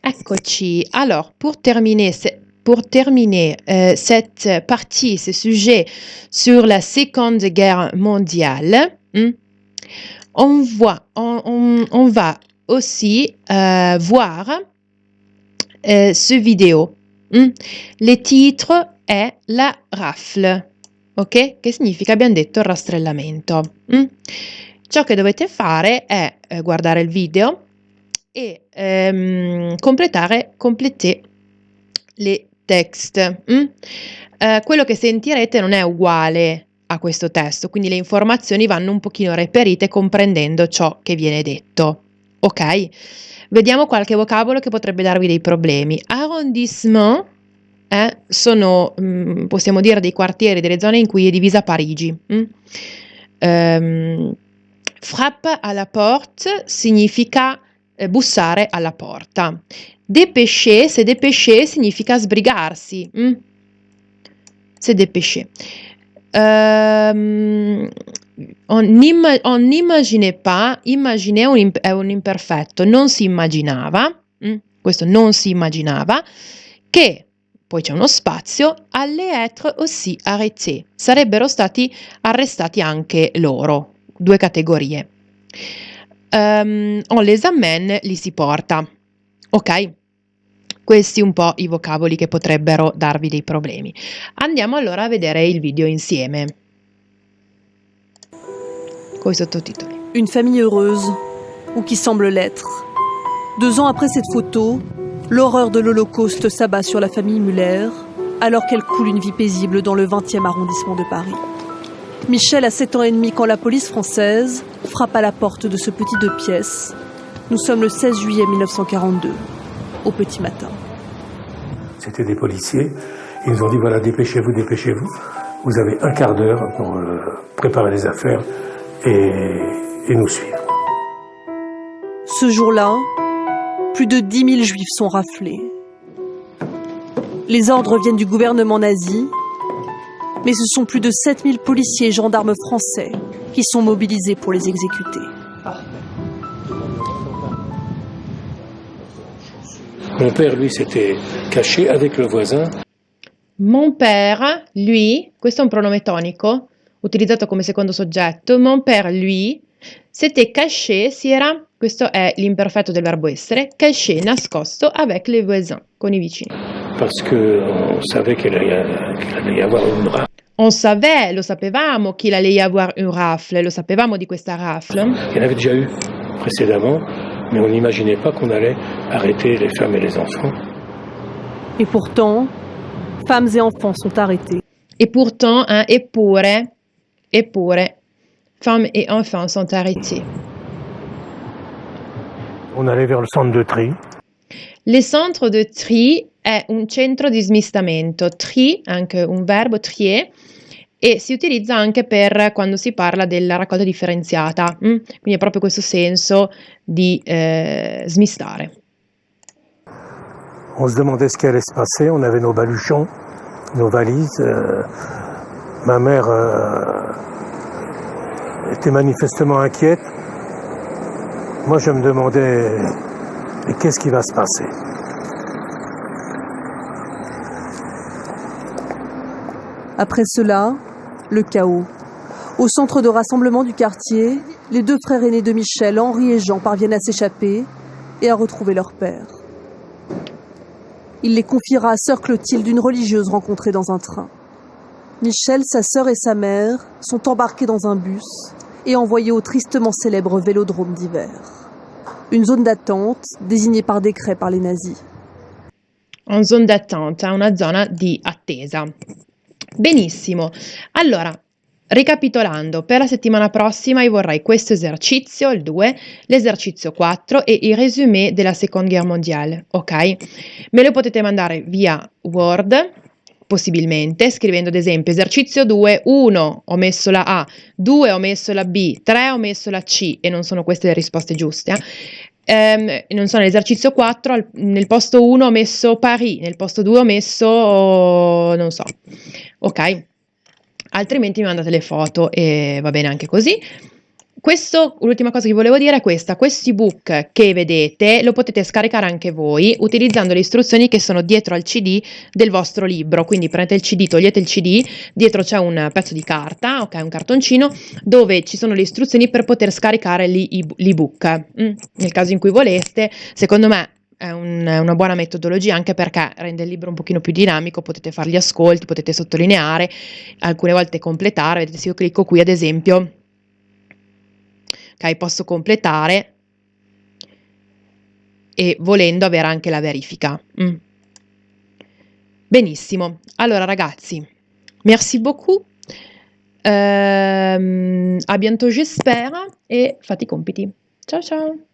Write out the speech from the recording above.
Eccoci. Alors, pour terminer cette partie, ce sujet sur la Seconde Guerre mondiale, on va aussi voir ce vidéo. Le titre è La rafle, ok? Che significa, abbiamo detto, rastrellamento. Ciò che dovete fare è guardare il video e compléter les textes. Quello che sentirete non è uguale a questo testo, quindi le informazioni vanno un pochino reperite comprendendo ciò che viene detto. Ok? Vediamo qualche vocabolo che potrebbe darvi dei problemi. Arrondissement sono, possiamo dire, dei quartieri, delle zone in cui è divisa Parigi. Frappe à la porte significa bussare alla porta. Dépêcher, se dépêcher significa sbrigarsi. Se dépêcher. On n'imagine pas, imaginer è un imperfetto, non si immaginava, questo non si immaginava, che, poi c'è uno spazio, allait être aussi arrêté, sarebbero stati arrestati anche loro, 2 categorie. On les amène, li si porta, ok? Questi un po' i vocaboli che potrebbero darvi dei problemi. Andiamo allora a vedere il video insieme. Coi sottotitoli. Une famille heureuse, ou qui semble l'être. 2 ans après cette photo, l'horreur de l'Holocauste s'abat sur la famille Müller, alors qu'elle coule une vie paisible dans le 20e arrondissement de Paris. Michel a 7 ans et demi quand la police française frappe à la porte de ce petit 2 pièces. Nous sommes le 16 juillet 1942, au petit matin. C'était des policiers. Ils nous ont dit, voilà, dépêchez-vous, dépêchez-vous. Vous avez un quart d'heure pour préparer les affaires et nous suivre. Ce jour-là, plus de 10 000 juifs sont raflés. Les ordres viennent du gouvernement nazi, mais ce sont plus de 7 000 policiers et gendarmes français qui sont mobilisés pour les exécuter. Mon père, lui, s'était caché avec le voisin. Mon père, lui, questo è un pronome tonico, utilizzato come secondo soggetto. Mon père, lui, s'était caché, questo è l'imperfetto del verbo essere, caché, nascosto, avec les voisins, con i vicini. Parce qu'on savait qu'il allait y avoir une rafle. On savait, lo sapevamo qu'il allait y avoir une rafle, lo sapevamo di questa rafle. Il y en avait déjà eu précédemment, mais on n'imaginait pas qu'on allait arrêter les femmes et les enfants. Et pourtant, femmes et enfants sont arrêtés. Et pourtant, eppure, femmes et enfants sont arrêtés. On allait vers le centre de tri. Le centro de tri è un centro di smistamento. Tri, anche un verbo, trier, e si utilizza anche per quando si parla della raccolta differenziata. Quindi è proprio questo senso di smistare. On se demandait ce qui allait se passer. On avait nos baluchons, nos valises. Ma mère était manifestement inquiète. Moi, je me demandais, mais qu'est-ce qui va se passer? Après cela, le chaos. Au centre de rassemblement du quartier, les 2 frères aînés de Michel, Henri et Jean, parviennent à s'échapper et à retrouver leur père. Il les confiera à sœur Clotilde, une religieuse rencontrée dans un train. Michel, sa sœur et sa mère sont embarqués dans un bus et envoyés au tristement célèbre Vélodrome d'hiver. Une zone d'attente désignée par décret par les nazis. Una zona d'attente, una zona di attesa. Benissimo. Allora, ricapitolando, per la settimana prossima io vorrei questo esercizio, il 2, l'esercizio 4 e il résumé della Seconde Guerre mondiale, ok? Me lo potete mandare via Word, possibilmente, scrivendo ad esempio esercizio 2, 1 ho messo la A, 2 ho messo la B, 3 ho messo la C e non sono queste le risposte giuste. Non so, nell'esercizio 4 nel posto 1 ho messo Paris, nel posto 2 ho messo, non so, ok? Altrimenti mi mandate le foto e va bene anche così. Questo, l'ultima cosa che volevo dire è questa: questo ebook che vedete lo potete scaricare anche voi utilizzando le istruzioni che sono dietro al CD del vostro libro. Quindi prendete il CD, togliete il CD, dietro c'è un pezzo di carta, ok, un cartoncino dove ci sono le istruzioni per poter scaricare l'ebook. Nel caso in cui voleste, secondo me è una buona metodologia, anche perché rende il libro un pochino più dinamico, potete fare gli ascolti, potete sottolineare, alcune volte completare. Vedete, se io clicco qui ad esempio, ok, posso completare e volendo avere anche la verifica. Benissimo, allora ragazzi, merci beaucoup, à bientôt j'espère, e fate i compiti. Ciao ciao!